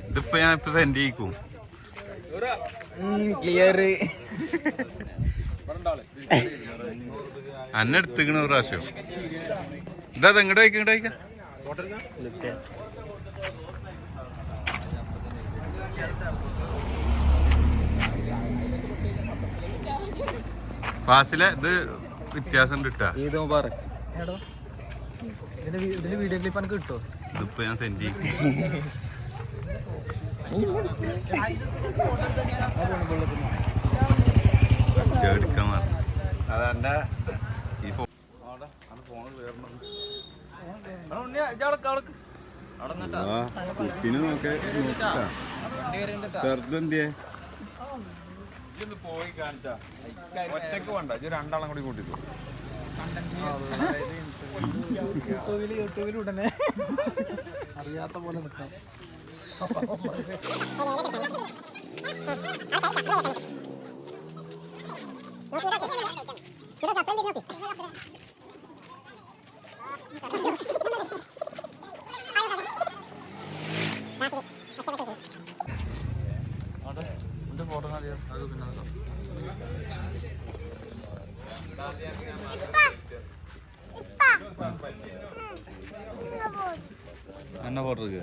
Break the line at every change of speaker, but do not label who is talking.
ഇതിപ്പോ ഞാൻ ഇപ്പൊ സെൻഡ് ചെയ്യിക്കും.
ക്ലിയർ
അന്നെ എടുത്തിക്കണ ഒരു പ്രാവശ്യം. ഇതാ ഇങ്ങോട്ട് വയ്ക്ക ഇങ്ങോട്ട് വയ്ക്ക. ഫാസിലെ ഇത് വ്യത്യാസം കിട്ടാ.
വീഡിയോ ക്ലിപ്പ് എനിക്ക് കിട്ടോ?
ഇതിപ്പോ ഞാൻ സെൻഡ് ചെയ്യും. എടുക്കാൻ പറഞ്ഞു. അതെന്റെ ഈ കുട്ടീനെ നോക്കേ ചെറുതെന്തിയെ പോയി കാണിച്ചാ ഒറ്റക്ക് വേണ്ട ഇത് രണ്ടാളും കൂടി കൂട്ടിട്ടു.
യൂട്യൂബിൽ ഉടനെ അറിയാത്ത പോലെ നിൽക്കാം. ഫോട്ടോ
എന്നെ ഫോട്ടോ